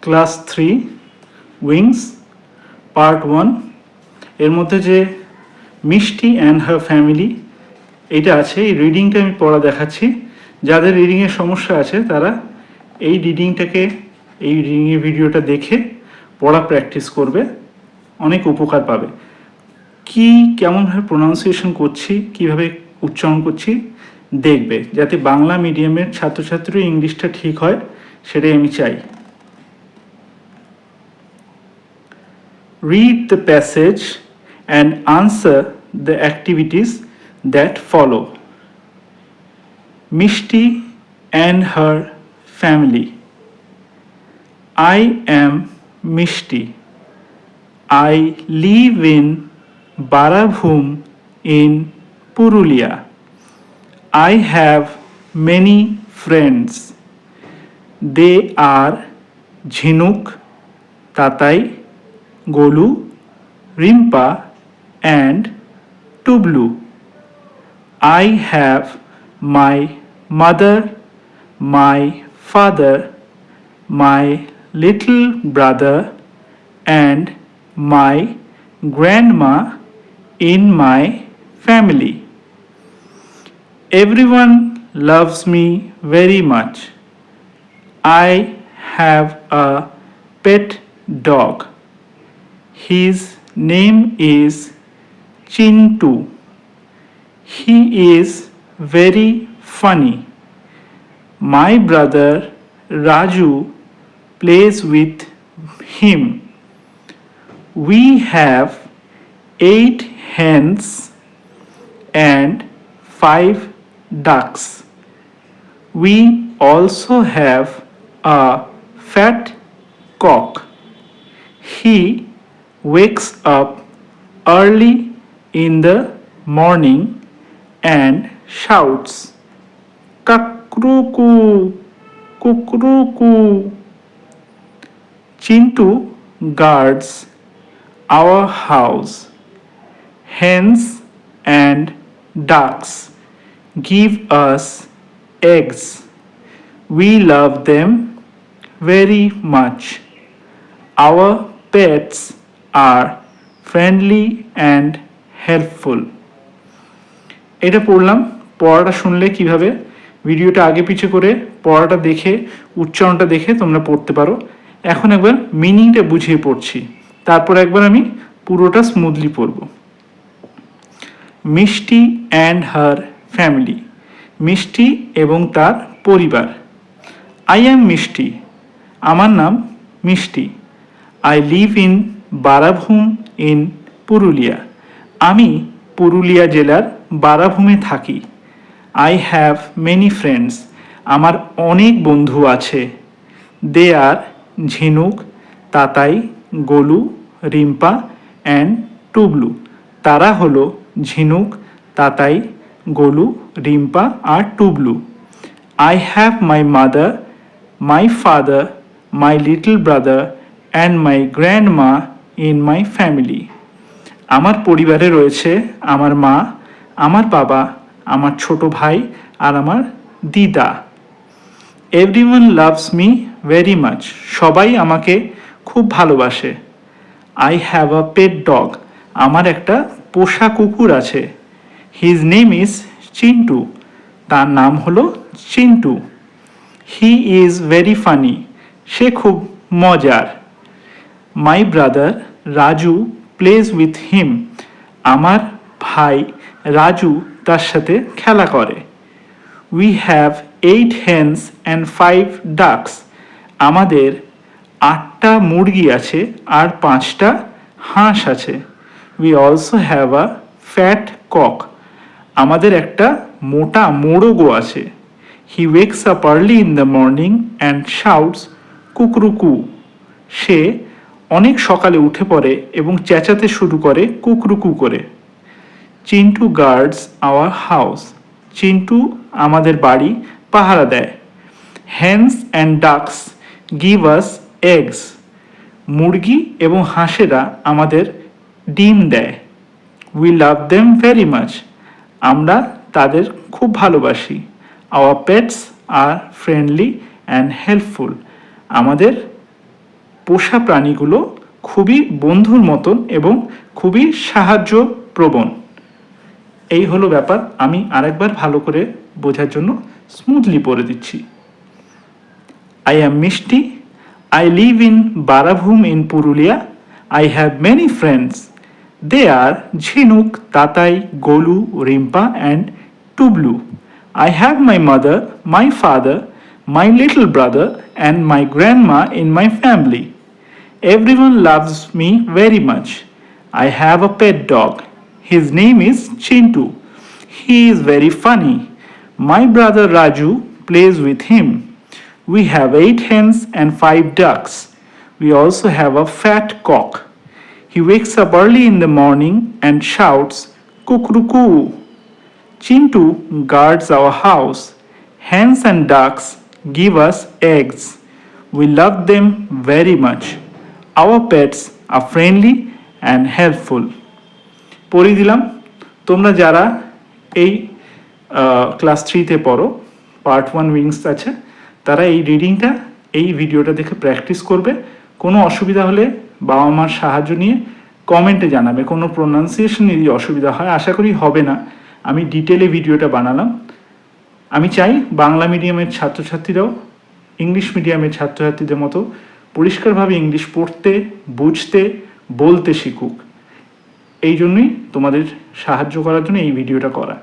Class 3 wings part 1। এর মধ্যে যে মিষ্টি অ্যান্ড হার ফ্যামিলি এইটা আছে, এই রিডিংটা আমি পড়া দেখাচ্ছি। যাদের রিডিংয়ের সমস্যা আছে তারা এই রিডিংয়ের ভিডিওটা দেখে পড়া প্র্যাকটিস করবে, অনেক উপকার পাবে। কেমনভাবে প্রোনাউন্সিয়েশন করছি, কিভাবে উচ্চারণ করছি দেখবে, যাতে বাংলা মিডিয়ামের ছাত্রছাত্রী ইংলিশটা ঠিক হয়, সেটাই আমি চাই। Read the passage and answer the activities that follow. Mishti and her family. I am Mishti. I live in Barabhum in Purulia. I have many friends. They are Jhinuk, Tatai, Golu, Rimpa and Tublu. I have my mother, my father, my little brother and my grandma in my family. Everyone loves me very much. I have a pet dog. His name is Chintu. He is very funny. My brother Raju plays with him. We have 8 hens and 5 ducks. We also have a fat cock. He wakes up early in the morning and shouts, "Kakruku, kukruku." Chintu guards our house. Hens and ducks give us eggs. We love them very much. Our pets are friendly and helpful. এটা পড়লাম। পড়াটা শুনলে কিভাবে ভিডিওটা আগে পিছে করে পড়াটা দেখে উচ্চারণটা দেখে তোমরা পড়তে পারো। এখন একবার মিনিংটা বুঝিয়ে পড়ছি, তারপর একবার আমি পুরোটা স্মুথলি পড়ব। মিষ্টি অ্যান্ড হার ফ্যামিলি, মিষ্টি এবং তার পরিবার। আই অ্যাম মিষ্টি, আমার নাম Mishti. I live in Barabhum in Purulia, আমি পুরুলিয়া জেলার বারাভূমে থাকি। আই হ্যাভ মেনি ফ্রেন্ডস, আমার অনেক বন্ধু আছে। They are Jhinuk, Tatai, Golu, Rimpa and Tublu, তারা হলো ঝিনুক, তাতাই, গোলু, রিম্পা আর Tublu. I have my mother, my father, my little brother and my grandma in my family. আমার পরিবারে রয়েছে আমার মা, আমার বাবা, আমার ছোট ভাই আর আমার দিদা। Everyone loves me very much, সবাই আমাকে খুব ভালোবাসে। I have a pet dog, আমার একটা পোষা কুকুর আছে। হিজ নেম ইজ চিন্টু, তার নাম হলো Chintu. He is very funny, সে খুব মজার। My brother Raju plays with him, আমার ভাই রাজু তার সাথে খেলা করে। We have 8 hens and 5 ducks, আমাদের 8টা মুরগি আছে আর 5টা হাঁস আছে। We also have a fat cock, আমাদের একটা মোটা মোরগও আছে। He wakes up early in the morning and shouts কুকরুকু, সে অনেক সকালে উঠে পড়ে এবং চেঁচাতে শুরু করে কুকরুকু করে। Chintu guards our house, Chintu আমাদের বাড়ি পাহারা দেয়। Hens and ducks give us eggs, মুরগি এবং হাঁসেরা আমাদের ডিম দেয়। We love them very much, আমরা তাদের খুব ভালোবাসি। Our pets are friendly and helpful, আমাদের পোষা প্রাণীগুলো খুবই বন্ধুর মতন এবং খুবই সাহায্যপ্রবণ। এই হলো ব্যাপার। আমি আরেকবার ভালো করে বোঝার জন্য স্মুথলি পড়ে দিচ্ছি। I am Mishti. I live in Barabhum in Purulia. I have many friends. They are Jhinuk, Tatai, Golu, Rimpa, and Tublu. I have my mother, my father, my little brother, and my grandma in my family. Everyone loves me very much. I have a pet dog. His name is Chintu. He is very funny. My brother Raju plays with him. We have 8 hens and 5 ducks. We also have a fat cock. He wakes up early in the morning and shouts, "Kukrukoo." Chintu guards our house. Hens and ducks give us eggs. We love them very much. Our pets are friendly and helpful. পড়ে দিলাম। তোমরা যারা এই class 3-তে পড়ো, part 1 wings আছে, তারা এই রিডিংটা, এই ভিডিওটা দেখে প্র্যাকটিস করবে। কোনো অসুবিধা হলে বাবা মার সাহায্য নিয়ে কমেন্টে জানাবে। কোনো প্রোনাউন্সিয়েশন যদি অসুবিধা হয়, আশা করি হবে না, আমি ডিটেলে ভিডিওটা বানালাম। আমি চাই বাংলা মিডিয়ামের ছাত্রছাত্রীরাও ইংলিশ মিডিয়ামের ছাত্রছাত্রীদের মতো পরিষ্কারভাবে ইংলিশ পড়তে, বুঝতে, বলতে শিখুক। এই জন্যই তোমাদের সাহায্য করার জন্য এই ভিডিওটা করা।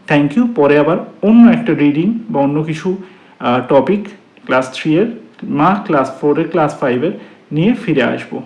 Thank you. পরে আবার অন্য একটা রিডিং বা অন্য কিছু টপিক ক্লাস 3-এর ক্লাস 4-এর ক্লাস 5-এর নিয়ে ফিরে আসবো।